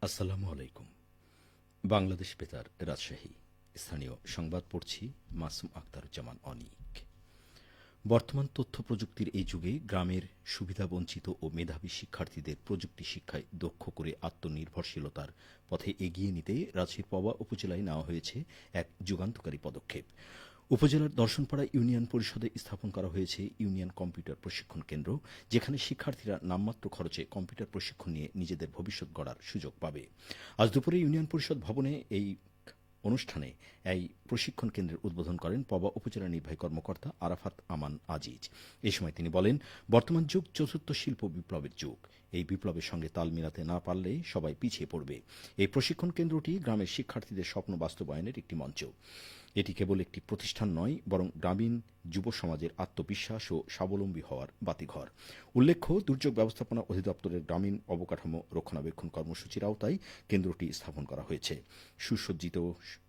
আসসালামু আলাইকুম। বাংলাদেশ বেতার, রাজশাহী। স্থানীয় সংবাদ পড়ছি মাসুম আখতারুজ্জামান অনিক। বর্তমান তথ্য প্রযুক্তির এই যুগে গ্রামের সুবিধাবঞ্চিত ও মেধাবী শিক্ষার্থীদের প্রযুক্তি শিক্ষায় দক্ষ করে আত্মনির্ভরশীলতার পথে এগিয়ে নিতে রাজশাহীর পবা উপজেলায় নেওয়া হয়েছে এক যুগান্তকারী পদক্ষেপ। উপজেলার দর্শনপাড়া ইউনিয়ন পরিষদে স্থাপন করা হয়েছে ইউনিয়ন কম্পিউটার প্রশিক্ষণ কেন্দ্র, যেখানে শিক্ষার্থীরা নামমাত্র খরচে কম্পিউটার প্রশিক্ষণ নিয়ে নিজেদের ভবিষ্যৎ গড়ার সুযোগ পাবে। আজ দুপুরে ইউনিয়ন পরিষদ ভবনে এই অনুষ্ঠানে এই প্রশিক্ষণ কেন্দ্রের উদ্বোধন করেন পবা উপজেলা নির্বাহী কর্মকর্তা আরাফাত আমান আজিজ। এ সময় তিনি বলেন, বর্তমান যুগ চতুর্থ শিল্প বিপ্লবের যুগ। এই বিপ্লবের সঙ্গে তাল মিলাতে না পারলে সবাই পিছিয়ে পড়বে। এই প্রশিক্ষণ কেন্দ্রটি গ্রামের শিক্ষার্থীদের স্বপ্ন বাস্তবায়নের একটি মঞ্চ। এটি কেবল একটি প্রতিষ্ঠান নয়, বরং গ্রামীণ যুব সমাজের আত্মবিশ্বাস ও স্বাবলম্বী হওয়ার বাতিঘর। উল্লেখ্য, দুর্যোগ ব্যবস্থাপনা অধিদপ্তরের গ্রামীণ অবকাঠামো রক্ষণাবেক্ষণ কর্মসূচির আওতায় কেন্দ্রটি স্থাপন করা হয়েছে। সুসজ্জিত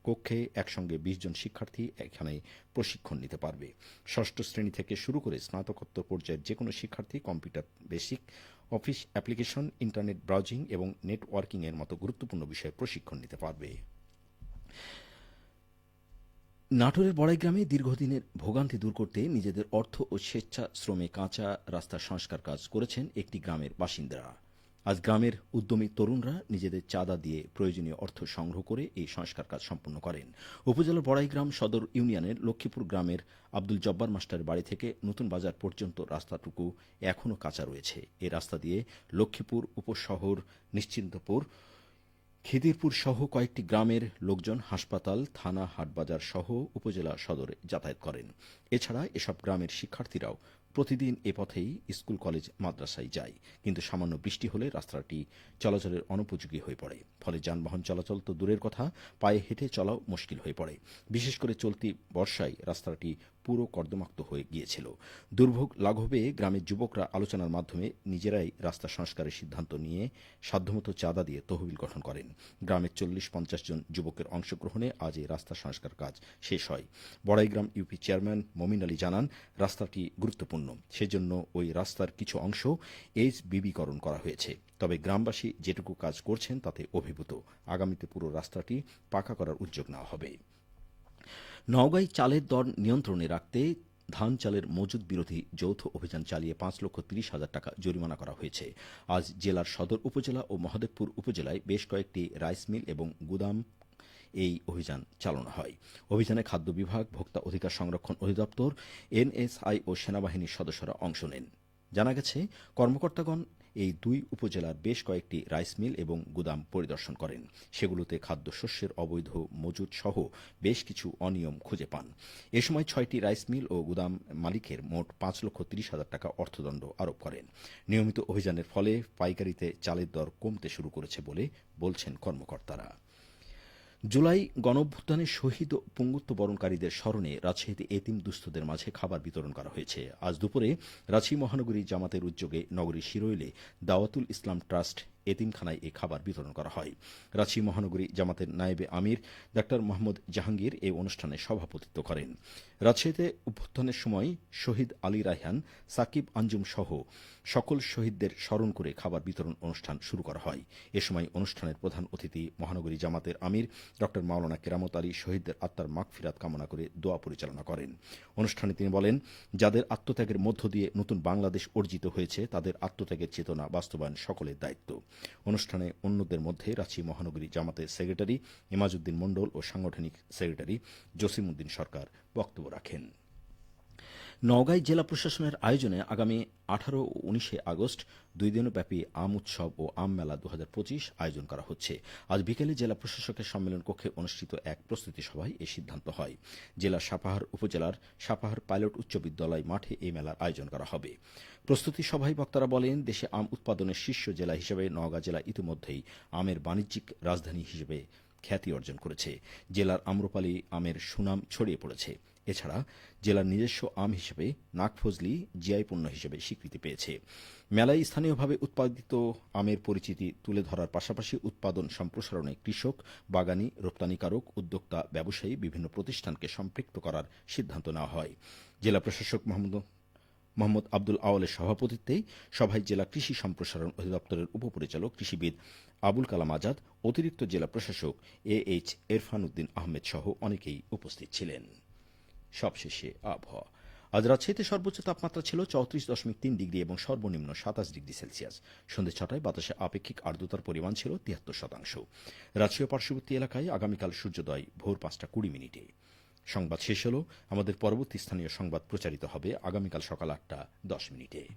কক্ষে একসঙ্গে ২০ জন শিক্ষার্থী এখানে প্রশিক্ষণ নিতে পারবে। ষষ্ঠ শ্রেণী থেকে শুরু করে স্নাতকোত্তর পর্যায়ের যে কোনো শিক্ষার্থী computer basic, office application, internet browsing এবং নেটওয়ার্কিং এর মতো গুরুত্বপূর্ণ বিষয়ে প্রশিক্ষণ নিতে পারবে। নাটোরের বড়াইগ্রামে দীর্ঘদিনের ভোগান্তি দূর করতে নিজেদের অর্থ ও স্বেচ্ছা শ্রমে কাঁচা রাস্তার সংস্কার কাজ করেছেন একটি গ্রামের বাসিন্দারা। আজ গ্রামের উদ্যমী তরুণরা নিজেদের চাঁদা দিয়ে প্রয়োজনীয় অর্থ সংগ্রহ করে এই সংস্কার কাজ সম্পন্ন করেন। উপজেলার বড়াইগ্রাম সদর ইউনিয়নের লক্ষ্মীপুর গ্রামের আব্দুল জব্বার মাস্টারের বাড়ি থেকে নতুন বাজার পর্যন্ত রাস্তাটুকু এখনও কাঁচা রয়েছে। এই রাস্তা দিয়ে লক্ষ্মীপুর উপশহর, নিশ্চিন্তপুর, খিদিরপুর সহ কয়েকটি গ্রামের লোকজন হাসপাতাল, থানা, হাটবাজার সহ উপজেলা সদরে যাতায়াত করেন। এছাড়া এসব গ্রামের শিক্ষার্থীরাও প্রতিদিন এ পথেই স্কুল, কলেজ, মাদ্রাসায় যায়। কিন্তু সামান্য বৃষ্টি হলে রাস্তাটি চলাচলের অনুপযোগী হয়ে পড়ে। ফলে যানবাহন চলাচল তো দূরের কথা, পায়ে হেঁটে চলাও মুশকিল হয়ে পড়ে। বিশেষ করে চলতি বর্ষায় রাস্তাটি পুরো কর্দমাক্ত হয়ে গিয়েছিল। দুর্ভোগ লাঘবে গ্রামের যুবকরা আলোচনার মাধ্যমে নিজেরাই রাস্তা সংস্কারের সিদ্ধান্ত নিয়ে সাধ্যমতো চাঁদা দিয়ে তহবিল গঠন করেন। গ্রামের ৪০-৫০ জন যুবকের অংশগ্রহণে আজ এই রাস্তা সংস্কার কাজ শেষ হয়। বড়াইগ্রাম ইউপি চেয়ারম্যান মমিন আলী জানান, রাস্তাটি গুরুত্বপূর্ণ, সেজন্য ওই রাস্তার কিছু অংশ এইচবিবিকরণ করা হয়েছে। তবে গ্রামবাসী যেটুকু কাজ করছেন তাতে অভিভূত। আগামীতে পুরো রাস্তাটি পাকা করার উদ্যোগ নেওয়া হবে। নওগাঁয় চালের দর নিয়ন্ত্রণে রাখতে ধান চালের মজুদ বিরোধী যৌথ অভিযান চালিয়ে ৫,৩০,০০০ টাকা জরিমানা করা হয়েছে। আজ জেলার সদর উপজেলা ও মহাদেবপুর উপজেলায় বেশ কয়েকটি রাইস মিল এবং গুদাম এই অভিযান চালানো হয়। অভিযানে খাদ্য বিভাগ, ভোক্তা অধিকার সংরক্ষণ অধিদপ্তর, এনএসআই ও সেনাবাহিনীর সদস্যরা অংশ নেন। জানা গেছে, কর্মকর্তাগণ এই দুই উপজেলার বেশ কয়েকটি রাইস মিল এবং গুদাম পরিদর্শন করেন। সেগুলোতে খাদ্যশস্যের অবৈধ মজুদ সহ বেশ কিছু অনিয়ম খুঁজে পান। এ সময় ৬টি রাইস মিল ও গুদাম মালিকের মোট ৫,৩০,০০০ টাকা অর্থদণ্ড আরোপ করেন। নিয়মিত অভিযানের ফলে পাইকারিতে চালের দর কমতে শুরু করেছে বলে বলছেন কর্মকর্তারা। জুলাই গণঅভ্যুত্থানে শহীদ ও পঙ্গুত্ব বরণকারীদের স্মরণে রাজশাহীতে এতিম দুস্থদের মাঝে খাবার বিতরণ করা হয়েছে। আজ দুপুরে রাজশাহী মহানগরী জামাতের উদ্যোগে নগরীর শিরোইলে দাওয়াতুল ইসলাম ট্রাস্ট এতিমখানায় এই খাবার বিতরণ করা হয়। রাজশাহী মহানগরী জামাতের নায়েবে আমির ডাক্তার মোহাম্মদ জাহাঙ্গীর এই অনুষ্ঠানে সভাপতিত্ব করেন। রাজশাহীতে অভ্যুত্থানের সময় শহীদ আলী রায়হান, সাকিব আঞ্জুম সহ সকল শহীদদের স্মরণ করে খাবার বিতরণ অনুষ্ঠান শুরু করা হয়। এ সময় অনুষ্ঠানের প্রধান অতিথি মহানগরী জামাতের আমির ডক্টর মাওলানা কেরামত আলী শহীদদের আত্মার মাগফিরাত কামনা করে দোয়া পরিচালনা করেন। অনুষ্ঠানে তিনি বলেন, যাদের আত্মত্যাগের মধ্য দিয়ে নতুন বাংলাদেশ অর্জিত হয়েছে, তাদের আত্মত্যাগের চেতনা বাস্তবায়ন সকলের দায়িত্ব। অনুষ্ঠানে অন্যদের মধ্যে রাজশাহী মহানগরী জামাতের সেক্রেটারি ইমাজউদ্দিন মণ্ডল ও সাংগঠনিক সেক্রেটারি জসিমউদ্দিন সরকার বক্তব্য রাখেন। নওগাঁয় জেলা প্রশাসনের আয়োজনে আগামী ১৮ ও ১৯ আগস্ট ২ দিনব্যাপী আম উৎসব ও আম মেলা ২০২৫ আয়োজন করা হচ্ছে। আজ বিকেলে জেলা প্রশাসকের সম্মেলন কক্ষে অনুষ্ঠিত এক প্রস্তুতি সভায় এই সিদ্ধান্ত হয়। জেলার সাপাহার উপজেলার সাপাহার পাইলট উচ্চ বিদ্যালয় মাঠে এই মেলার আয়োজন করা হবে। প্রস্তুতি সভায় বক্তারা বলেন, দেশে আম উৎপাদনের শীর্ষ জেলা হিসেবে নওগাঁ জেলা ইতিমধ্যেই আমের বাণিজ্যিক রাজধানী হিসেবে খ্যাতি অর্জন করেছে। জেলার আম্রপালি আমের সুনাম ছড়িয়ে পড়েছে। এছাড়া জেলার নিজস্ব আম হিসেবে নাগফজলি জিআই পণ্য হিসেবে স্বীকৃতি পেয়েছে। মেলায় স্থানীয়ভাবে উৎপাদিত আমের পরিচিতি তুলে ধরার পাশাপাশি উৎপাদন সম্প্রসারণে কৃষক, বাগানী, রপ্তানিকারক, উদ্যোক্তা, ব্যবসায়ী বিভিন্ন প্রতিষ্ঠানকে সম্পৃক্ত করার সিদ্ধান্ত নেওয়া হয়। জেলা প্রশাসক মোহাম্মদ আব্দুল আওয়ালের সভাপতিত্বেই সভায় জেলা কৃষি সম্প্রসারণ অধিদপ্তরের উপপরিচালক কৃষিবিদ আবুল কালাম আজাদ, অতিরিক্ত জেলা প্রশাসক AH এরফান উদ্দিন আহমেদ সহ অনেকেই উপস্থিত ছিলেন। সবশেষে আবহাওয়া। আজ রাজশাহীতে সর্বোচ্চ তাপমাত্রা ছিল 34.3 ডিগ্রি এবং সর্বনিম্ন 27 ডিগ্রি সেলসিয়াস। সন্ধ্যে 6টায় বাতাসে আপেক্ষিক আর্দ্রতার পরিমাণ ছিল 73%। রাজশাহী পার্শ্ববর্তী এলাকায় আগামীকাল সূর্যোদয় ভোর 5টা 20 মিনিটে। সংবাদ শেষ হল। আমাদের পরবর্তী স্থানীয় সংবাদ প্রচারিত হবে আগামীকাল সকাল 8টা 10 মিনিটে।